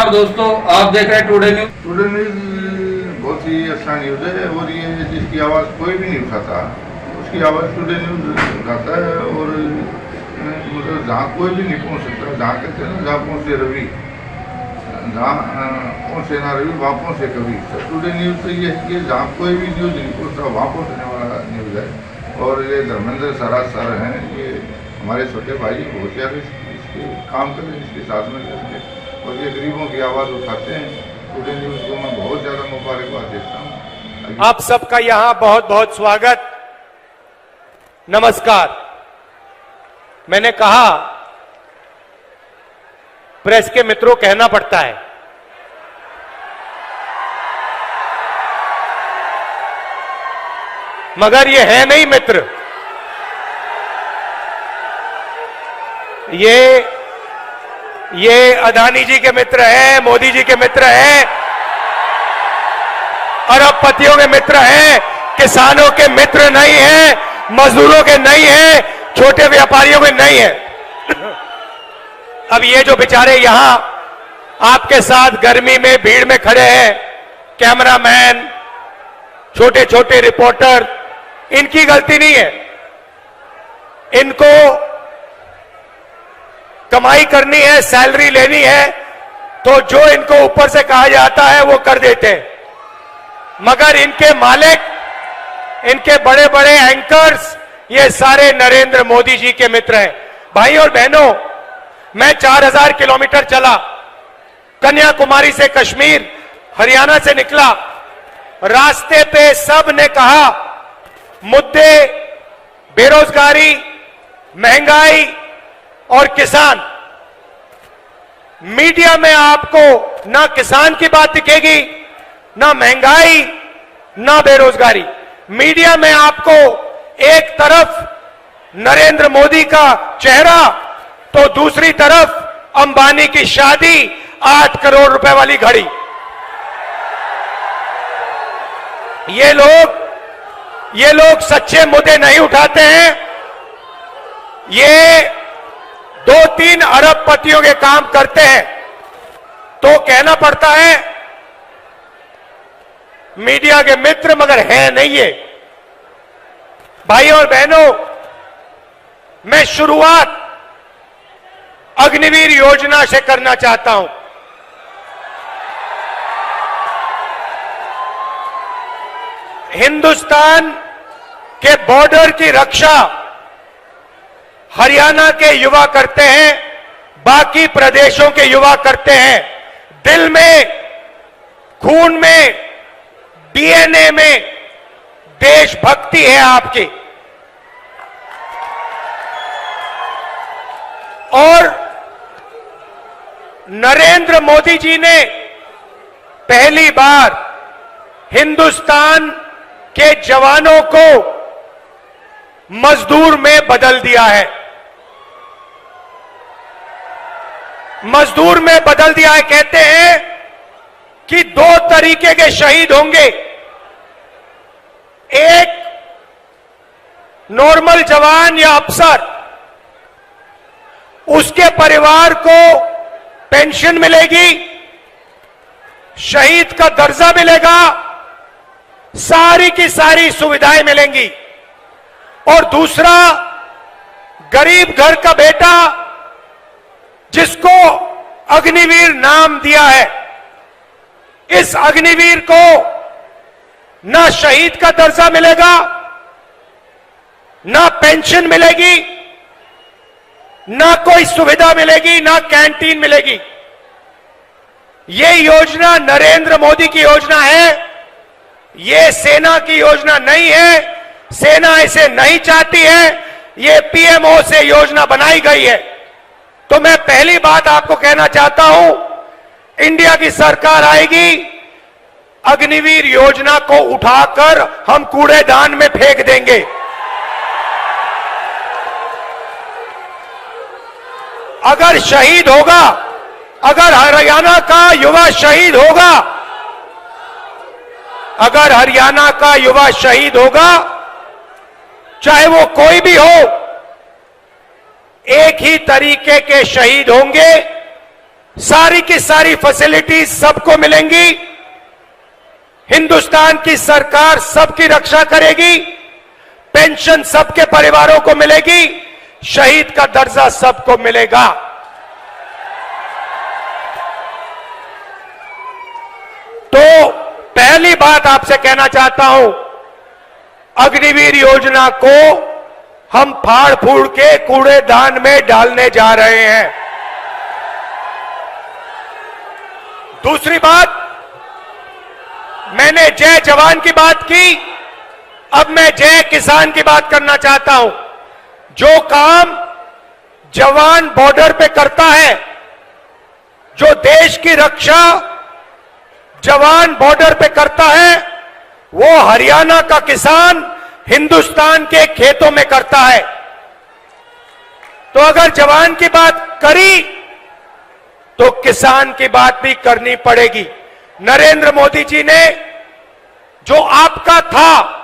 नमस्कार दोस्तों, आप देख रहे हैं टुडे न्यूज। टुडे न्यूज बहुत ही अच्छा न्यूज है और ये जिसकी आवाज़ कोई भी नहीं उठाता उसकी आवाज़ टुडे न्यूज उठाता है। और मतलब जहाँ कोई भी नहीं पहुँच सकता, जहाँ कहते हैं ना जहाँ पहुँचे रवि, जहाँ पहुँचे ना रवि वहाँ पहुँचे कभी। तो टुडे न्यूज तो ये है कि जहाँ कोई भी न्यूज नहीं पहुँचता वहाँ पहुँचने वाला न्यूज़ है। और ये धर्मेंद्र सराज सर हैं, ये हमारे छोटे भाई बहुत ज़्यादा इसके काम करें, इसके साथ में करके और ये गरीबों की आवाज़ उठाते हैं। टुडे न्यूज़ को मैं बहुत ज़्यादा मुबारकबाद देता हूँ। आप सबका यहां बहुत बहुत स्वागत, नमस्कार। मैंने कहा प्रेस के मित्रों कहना पड़ता है, मगर ये है नहीं मित्र, ये अदानी जी के मित्र हैं, मोदी जी के मित्र हैं, अरबपतियों के मित्र हैं, किसानों के मित्र नहीं हैं, मजदूरों के नहीं हैं, छोटे व्यापारियों के नहीं हैं। अब ये जो बेचारे यहां आपके साथ गर्मी में भीड़ में खड़े हैं, कैमरामैन, छोटे छोटे रिपोर्टर, इनकी गलती नहीं है। इनको कमाई करनी है, सैलरी लेनी है, तो जो इनको ऊपर से कहा जाता है वो कर देते हैं। मगर इनके मालिक, इनके बड़े बड़े एंकर्स, ये सारे नरेंद्र मोदी जी के मित्र हैं। भाई और बहनों, मैं 4000 किलोमीटर चला, कन्याकुमारी से कश्मीर, हरियाणा से निकला। रास्ते पे सब ने कहा मुद्दे बेरोजगारी, महंगाई और किसान। मीडिया में आपको ना किसान की बात दिखेगी, ना महंगाई, ना बेरोजगारी। मीडिया में आपको एक तरफ नरेंद्र मोदी का चेहरा तो दूसरी तरफ अंबानी की शादी, 8 करोड़ रुपए वाली घड़ी। ये लोग सच्चे मुद्दे नहीं उठाते हैं, ये 2-3 अरबपतियों के काम करते हैं। तो कहना पड़ता है मीडिया के मित्र, मगर है नहीं ये। भाई और बहनों, मैं शुरुआत अग्निवीर योजना से करना चाहता हूं। हिंदुस्तान के बॉर्डर की रक्षा हरियाणा के युवा करते हैं, बाकी प्रदेशों के युवा करते हैं। दिल में, खून में, डीएनए में देशभक्ति है आपकी। और नरेंद्र मोदी जी ने पहली बार हिंदुस्तान के जवानों को मजदूर में बदल दिया है। मजदूर में बदल दिया है। कहते हैं कि 2 तरीके के शहीद होंगे, एक नॉर्मल जवान या अफसर, उसके परिवार को पेंशन मिलेगी, शहीद का दर्जा मिलेगा, सारी की सारी सुविधाएं मिलेंगी। और दूसरा, गरीब घर का बेटा जिसको अग्निवीर नाम दिया है, इस अग्निवीर को ना शहीद का दर्जा मिलेगा, ना पेंशन मिलेगी, ना कोई सुविधा मिलेगी, ना कैंटीन मिलेगी। ये योजना नरेंद्र मोदी की योजना है, ये सेना की योजना नहीं है। सेना इसे नहीं चाहती है, ये पीएमओ से योजना बनाई गई है। तो मैं पहली बात आपको कहना चाहता हूं, इंडिया की सरकार आएगी, अग्निवीर योजना को उठाकर हम कूड़ेदान में फेंक देंगे। अगर शहीद होगा, अगर हरियाणा का युवा शहीद होगा, अगर हरियाणा का युवा शहीद होगा, चाहे वो कोई भी हो, एक ही तरीके के शहीद होंगे, सारी की सारी फैसिलिटीज सबको मिलेंगी। हिंदुस्तान की सरकार सबकी रक्षा करेगी। पेंशन सबके परिवारों को मिलेगी। शहीद का दर्जा सबको मिलेगा। तो पहली बात आपसे कहना चाहता हूं, अग्निवीर योजना को हम फाड़ फूड़ के कूड़ेदान में डालने जा रहे हैं। दूसरी बात, मैंने जय जवान की बात की, अब मैं जय किसान की बात करना चाहता हूं। जो काम जवान बॉर्डर पे करता है, जो देश की रक्षा जवान बॉर्डर पे करता है, वो हरियाणा का किसान हिंदुस्तान के खेतों में करता है। तो अगर जवान की बात करी तो किसान की बात भी करनी पड़ेगी। नरेंद्र मोदी जी ने जो आपका था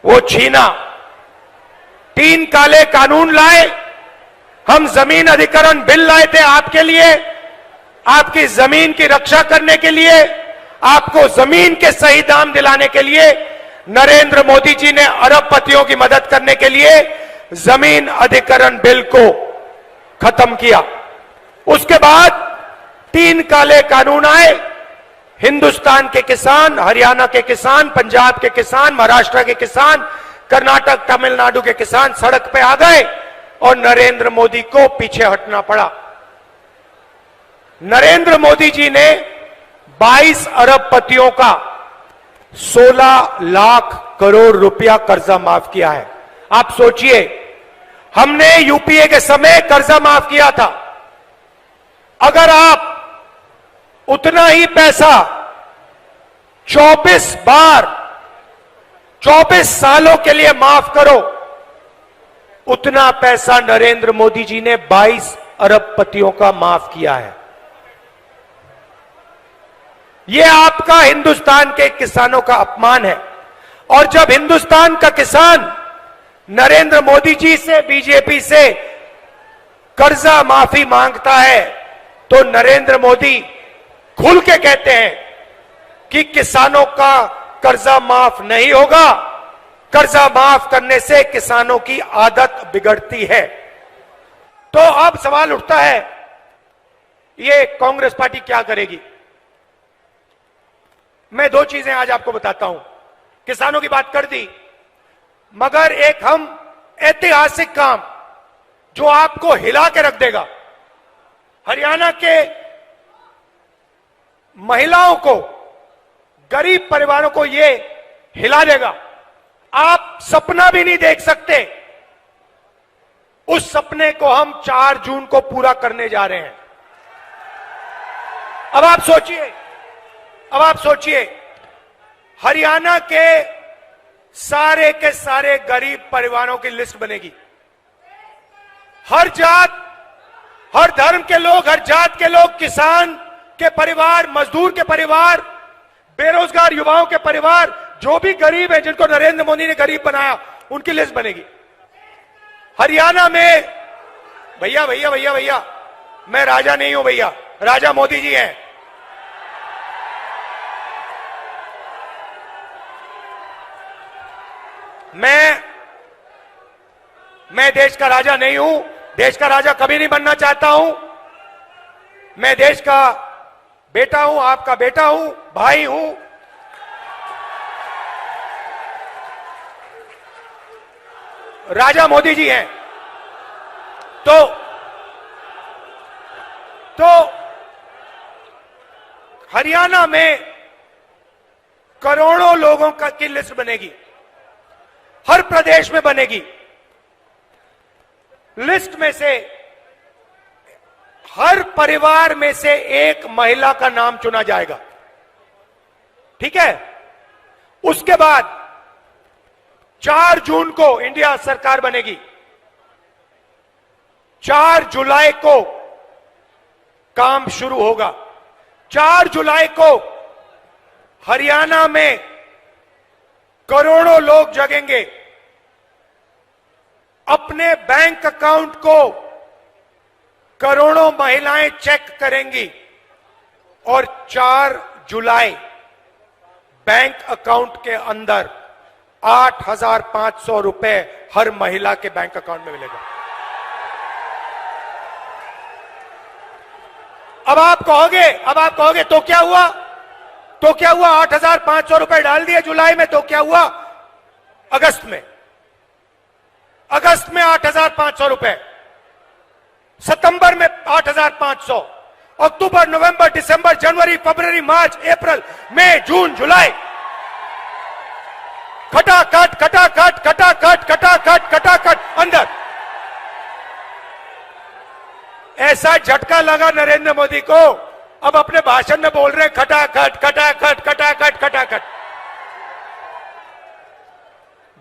वो छीना। 3 काले कानून लाए। हम जमीन अधिग्रहण बिल लाए थे आपके लिए, आपकी जमीन की रक्षा करने के लिए, आपको जमीन के सही दाम दिलाने के लिए। नरेंद्र मोदी जी ने अरबपतियों की मदद करने के लिए जमीन अधिग्रहण बिल को खत्म किया। उसके बाद 3 काले कानून आए। हिंदुस्तान के किसान, हरियाणा के किसान, पंजाब के किसान, महाराष्ट्र के किसान, कर्नाटक, तमिलनाडु के किसान सड़क पे आ गए और नरेंद्र मोदी को पीछे हटना पड़ा। नरेंद्र मोदी जी ने 22 अरबपतियों का 16 लाख करोड़ रुपया कर्जा माफ किया है। आप सोचिए, हमने यूपीए के समय कर्जा माफ किया था। अगर आप उतना ही पैसा 24 बार 24 सालों के लिए माफ करो, उतना पैसा नरेंद्र मोदी जी ने 22 अरबपतियों का माफ किया है। यह आपका हिंदुस्तान के किसानों का अपमान है। और जब हिंदुस्तान का किसान नरेंद्र मोदी जी से, बीजेपी से कर्जा माफी मांगता है तो नरेंद्र मोदी खुल के कहते हैं कि किसानों का कर्जा माफ नहीं होगा, कर्जा माफ करने से किसानों की आदत बिगड़ती है। तो अब सवाल उठता है, ये कांग्रेस पार्टी क्या करेगी? मैं 2 चीजें आज आपको बताता हूं। किसानों की बात कर दी, मगर एक हम ऐतिहासिक काम जो आपको हिला के रख देगा, हरियाणा के महिलाओं को, गरीब परिवारों को ये हिला देगा। आप सपना भी नहीं देख सकते। उस सपने को हम 4 जून को पूरा करने जा रहे हैं। अब आप सोचिए, हरियाणा के सारे गरीब परिवारों की लिस्ट बनेगी। हर जात, हर धर्म के लोग, हर जात के लोग, किसान के परिवार, मजदूर के परिवार, बेरोजगार युवाओं के परिवार, जो भी गरीब है, जिनको नरेंद्र मोदी ने गरीब बनाया, उनकी लिस्ट बनेगी। हरियाणा में भैया, मैं राजा नहीं हूं भैया, राजा मोदी जी हैं। मैं देश का राजा नहीं हूं, देश का राजा कभी नहीं बनना चाहता हूं। मैं देश का बेटा हूं, आपका बेटा हूं, भाई हूं। राजा मोदी जी हैं। तो हरियाणा में करोड़ों लोगों की लिस्ट बनेगी, हर प्रदेश में बनेगी। लिस्ट में से हर परिवार में से एक महिला का नाम चुना जाएगा, ठीक है? उसके बाद 4 जून को इंडिया सरकार बनेगी। 4 जुलाई को काम शुरू होगा। 4 जुलाई को हरियाणा में करोड़ों लोग जगेंगे। अपने बैंक अकाउंट को करोड़ों महिलाएं चेक करेंगी और 4 जुलाई बैंक अकाउंट के अंदर 8,500 रुपए हर महिला के बैंक अकाउंट में मिलेगा। अब आप कहोगे तो क्या हुआ? 8,500 रुपए डाल दिए जुलाई में, तो क्या हुआ? अगस्त में 8,500 रुपए, सितंबर में 8,500, अक्टूबर, नवंबर, दिसंबर, जनवरी, फरवरी, मार्च, अप्रैल, मई, जून, जुलाई, खटाखट अंदर। ऐसा झटका लगा नरेंद्र मोदी को, अब अपने भाषण में बोल रहे खटाखट।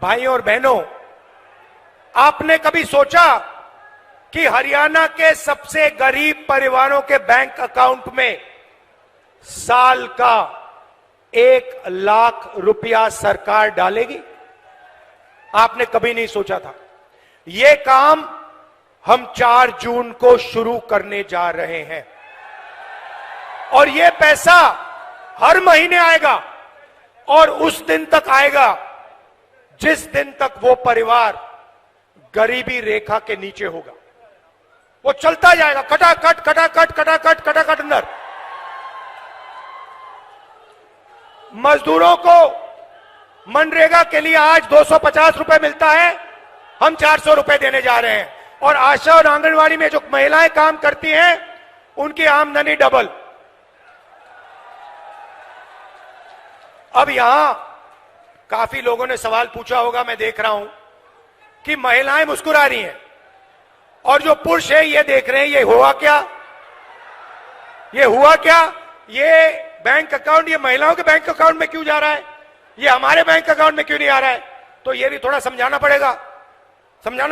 भाइयों और बहनों, आपने कभी सोचा कि हरियाणा के सबसे गरीब परिवारों के बैंक अकाउंट में साल का 1 लाख रुपया सरकार डालेगी? आपने कभी नहीं सोचा था। यह काम हम 4 जून को शुरू करने जा रहे हैं और यह पैसा हर महीने आएगा और उस दिन तक आएगा जिस दिन तक वो परिवार गरीबी रेखा के नीचे होगा। वो चलता जाएगा, खटाखट अंदर। मजदूरों को मनरेगा के लिए आज 250 रुपए मिलता है, हम 400 रुपए देने जा रहे हैं। और आशा और आंगनवाड़ी में जो महिलाएं काम करती हैं, उनकी आमदनी डबल। अब यहां काफी लोगों ने सवाल पूछा होगा, मैं देख रहा हूं कि महिलाएं मुस्कुरा रही हैं और जो पुरुष है ये देख रहे हैं, ये हुआ क्या? ये बैंक अकाउंट, ये महिलाओं के बैंक अकाउंट में क्यों जा रहा है, ये हमारे बैंक अकाउंट में क्यों नहीं आ रहा है? तो ये भी थोड़ा समझाना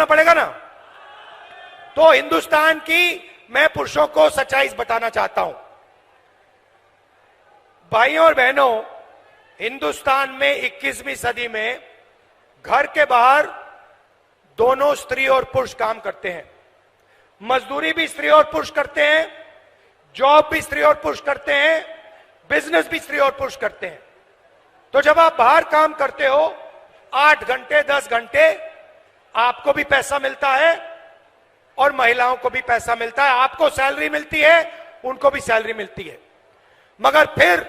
पड़ेगा ना। तो हिंदुस्तान की मैं पुरुषों को सच्चाई बताना चाहता हूं। भाइयों और बहनों, हिंदुस्तान में 21वीं सदी में घर के बाहर दोनों स्त्री और पुरुष काम करते हैं। मजदूरी भी स्त्री और पुरुष करते हैं, जॉब भी स्त्री और पुरुष करते हैं, बिजनेस भी स्त्री और पुरुष करते हैं। तो जब आप बाहर काम करते हो 8 घंटे 10 घंटे, आपको भी पैसा मिलता है और महिलाओं को भी पैसा मिलता है। आपको सैलरी मिलती है, उनको भी सैलरी मिलती है। मगर फिर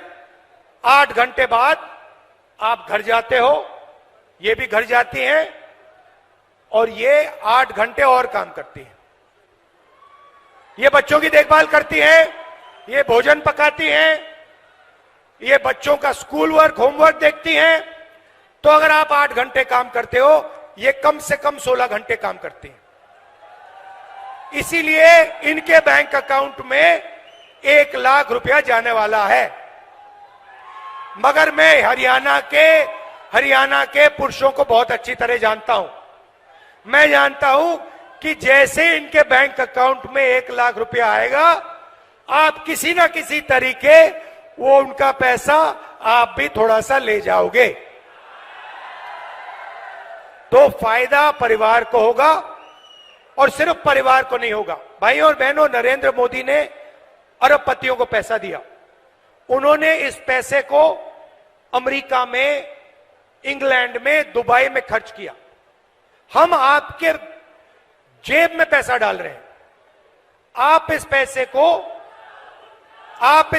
8 घंटे बाद आप घर जाते हो, ये भी घर जाती हैं और ये 8 घंटे और काम करती है। ये बच्चों की देखभाल करती है, ये भोजन पकाती हैं, ये बच्चों का स्कूल वर्क, होमवर्क देखती हैं। तो अगर आप 8 घंटे काम करते हो, ये कम से कम 16 घंटे काम करती हैं। इसीलिए इनके बैंक अकाउंट में 1 लाख रुपया जाने वाला है। मगर मैं हरियाणा के पुरुषों को बहुत अच्छी तरह जानता हूं। मैं जानता हूं कि जैसे इनके बैंक अकाउंट में 1 लाख रुपया आएगा, आप किसी ना किसी तरीके वो उनका पैसा आप भी थोड़ा सा ले जाओगे, तो फायदा परिवार को होगा और सिर्फ परिवार को नहीं होगा। भाइयों और बहनों, नरेंद्र मोदी ने अरबपतियों को पैसा दिया। उन्होंने इस पैसे को अमेरिका में, इंग्लैंड में, दुबई में खर्च किया। हम आपके जेब में पैसा डाल रहे हैं। आप इस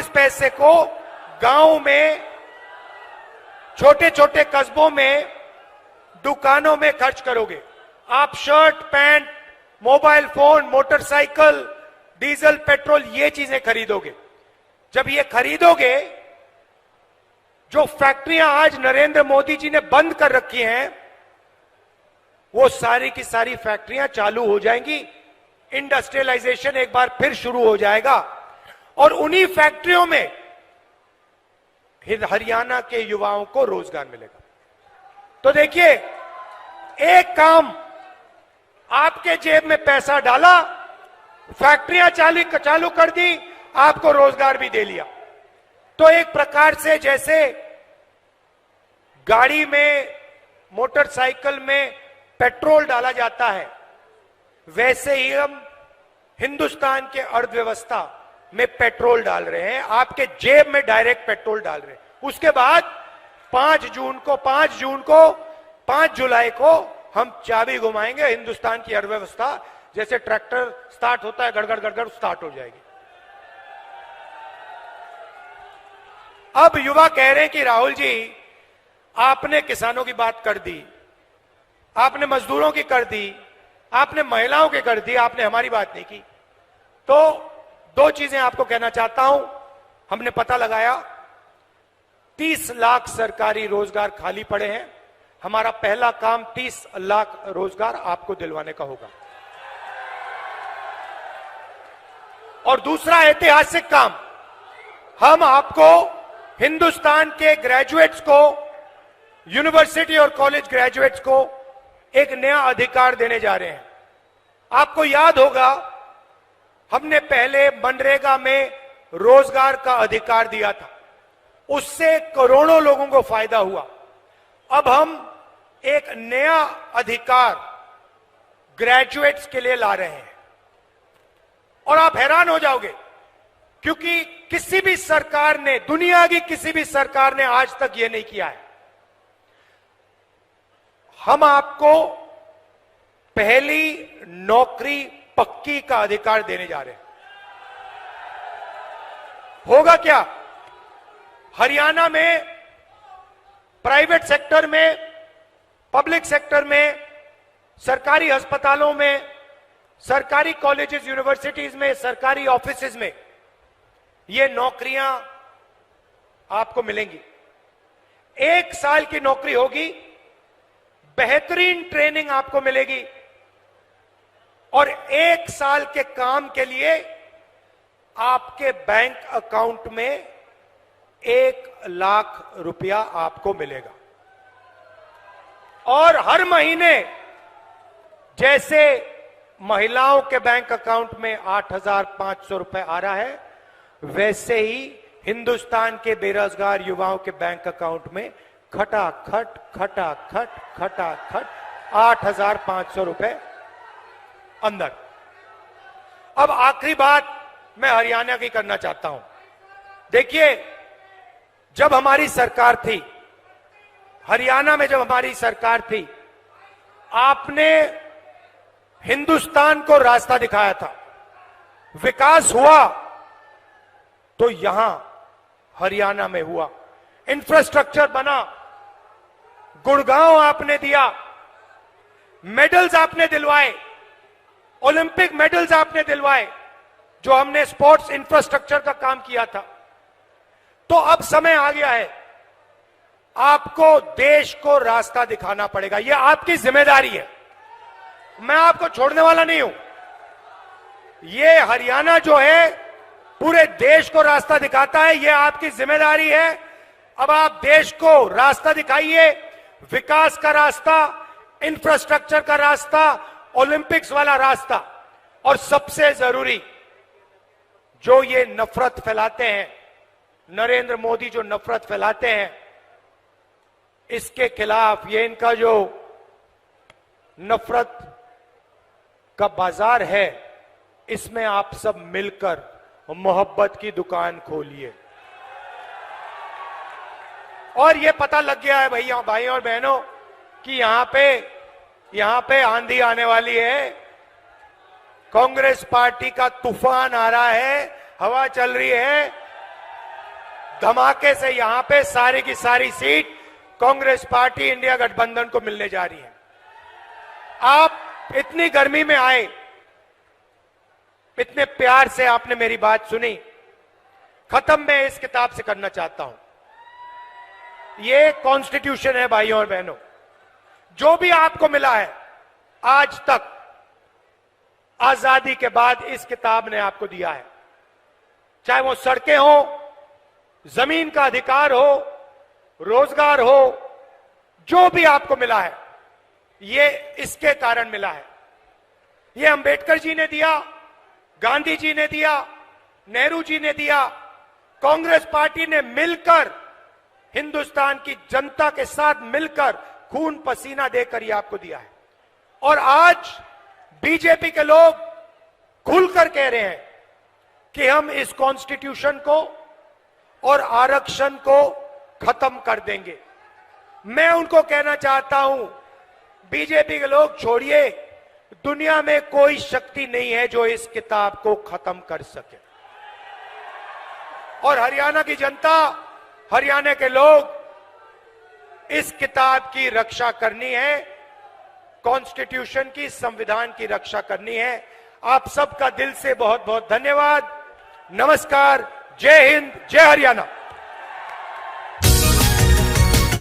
पैसे को गांव में, छोटे छोटे कस्बों में, दुकानों में खर्च करोगे। आप shirt, pant, mobile phone, motorcycle, diesel, petrol, ये चीजें खरीदोगे। जब ये खरीदोगे, जो फैक्ट्रियां आज नरेंद्र मोदी जी ने बंद कर रखी हैं, वो सारी की सारी फैक्ट्रियां चालू हो जाएंगी। इंडस्ट्रियलाइजेशन एक बार फिर शुरू हो जाएगा और उन्हीं फैक्ट्रियों में हरियाणा के युवाओं को रोजगार मिलेगा। तो देखिए, एक काम, आपके जेब में पैसा डाला, फैक्ट्रियां चालू कर दी, आपको रोजगार भी दे लिया। तो एक प्रकार से जैसे गाड़ी में, मोटरसाइकिल में पेट्रोल डाला जाता है, वैसे ही हम हिंदुस्तान के अर्थव्यवस्था में पेट्रोल डाल रहे हैं, आपके जेब में डायरेक्ट पेट्रोल डाल रहे हैं। उसके बाद 5 जुलाई को हम चाबी घुमाएंगे, हिंदुस्तान की अर्थव्यवस्था जैसे ट्रैक्टर स्टार्ट होता है गड़गड़ गड़गड़ स्टार्ट हो जाएगी। अब युवा कह रहे हैं कि राहुल जी आपने किसानों की बात कर दी, आपने मजदूरों की कर दी, आपने महिलाओं की कर दी, आपने हमारी बात नहीं की। तो 2 चीजें आपको कहना चाहता हूं। हमने पता लगाया 30 लाख सरकारी रोजगार खाली पड़े हैं। हमारा पहला काम 30 लाख रोजगार आपको दिलवाने का होगा। और दूसरा ऐतिहासिक काम, हम आपको हिंदुस्तान के ग्रेजुएट्स को, यूनिवर्सिटी और कॉलेज ग्रेजुएट्स को एक नया अधिकार देने जा रहे हैं। आपको याद होगा हमने पहले मनरेगा में रोजगार का अधिकार दिया था, उससे करोड़ों लोगों को फायदा हुआ। अब हम एक नया अधिकार ग्रेजुएट्स के लिए ला रहे हैं और आप हैरान हो जाओगे, क्योंकि किसी भी सरकार ने, दुनिया की किसी भी सरकार ने आज तक यह नहीं किया है। हम आपको पहली नौकरी पक्की का अधिकार देने जा रहे हैं। होगा क्या? हरियाणा में प्राइवेट सेक्टर में, पब्लिक सेक्टर में, सरकारी अस्पतालों में, सरकारी कॉलेजेस, यूनिवर्सिटीज में, सरकारी ऑफिसेज में ये नौकरियां आपको मिलेंगी। 1 साल की नौकरी होगी, बेहतरीन ट्रेनिंग आपको मिलेगी और 1 साल के काम के लिए आपके बैंक अकाउंट में 1 लाख रुपया आपको मिलेगा। और हर महीने जैसे महिलाओं के बैंक अकाउंट में 8,500 रुपए आ रहा है, वैसे ही हिंदुस्तान के बेरोजगार युवाओं के बैंक अकाउंट में खटाखट 8,500 रुपए अंदर। अब आखिरी बात मैं हरियाणा की करना चाहता हूं। देखिए, जब हमारी सरकार थी, हरियाणा में जब हमारी सरकार थी, आपने हिंदुस्तान को रास्ता दिखाया था। विकास हुआ तो यहां हरियाणा में हुआ, इंफ्रास्ट्रक्चर बना, गुड़गांव आपने दिया, मेडल्स आपने दिलवाए, ओलंपिक मेडल्स आपने दिलवाए, जो हमने स्पोर्ट्स इंफ्रास्ट्रक्चर का काम किया था। तो अब समय आ गया है, आपको देश को रास्ता दिखाना पड़ेगा। यह आपकी जिम्मेदारी है, मैं आपको छोड़ने वाला नहीं हूं। यह हरियाणा जो है पूरे देश को रास्ता दिखाता है, यह आपकी जिम्मेदारी है। अब आप देश को रास्ता दिखाइए, विकास का रास्ता, इंफ्रास्ट्रक्चर का रास्ता, ओलंपिक्स वाला रास्ता। और सबसे जरूरी, जो ये नफरत फैलाते हैं, नरेंद्र मोदी जो नफरत फैलाते हैं, इसके खिलाफ, ये इनका जो नफरत का बाजार है, इसमें आप सब मिलकर मोहब्बत की दुकान खोलिए। और ये पता लग गया है भैया, भाई और बहनों, कि यहां पे आंधी आने वाली है, कांग्रेस पार्टी का तूफान आ रहा है, हवा चल रही है, धमाके से यहां पे सारी की सारी सीट कांग्रेस पार्टी इंडिया गठबंधन को मिलने जा रही है। आप इतनी गर्मी में आए, इतने प्यार से आपने मेरी बात सुनी। खत्म मैं इस किताब से करना चाहता हूं। ये कॉन्स्टिट्यूशन है भाइयों और बहनों, जो भी आपको मिला है आज तक, आजादी के बाद इस किताब ने आपको दिया है। चाहे वो सड़कें हो, जमीन का अधिकार हो, रोजगार हो, जो भी आपको मिला है, ये इसके कारण मिला है। ये अंबेडकर जी ने दिया, गांधी जी ने दिया, नेहरू जी ने दिया, कांग्रेस पार्टी ने मिलकर, हिंदुस्तान की जनता के साथ मिलकर खून पसीना देकर ये आपको दिया है। और आज बीजेपी के लोग खुलकर कह रहे हैं कि हम इस कॉन्स्टिट्यूशन को और आरक्षण को खत्म कर देंगे। मैं उनको कहना चाहता हूं, बीजेपी के लोग छोड़िए, दुनिया में कोई शक्ति नहीं है जो इस किताब को खत्म कर सके। और हरियाणा की जनता, हरियाणा के लोग इस किताब की रक्षा करनी है, कॉन्स्टिट्यूशन की, संविधान की रक्षा करनी है। आप सबका दिल से बहुत बहुत धन्यवाद। नमस्कार, जय हिंद, जय हरियाणा।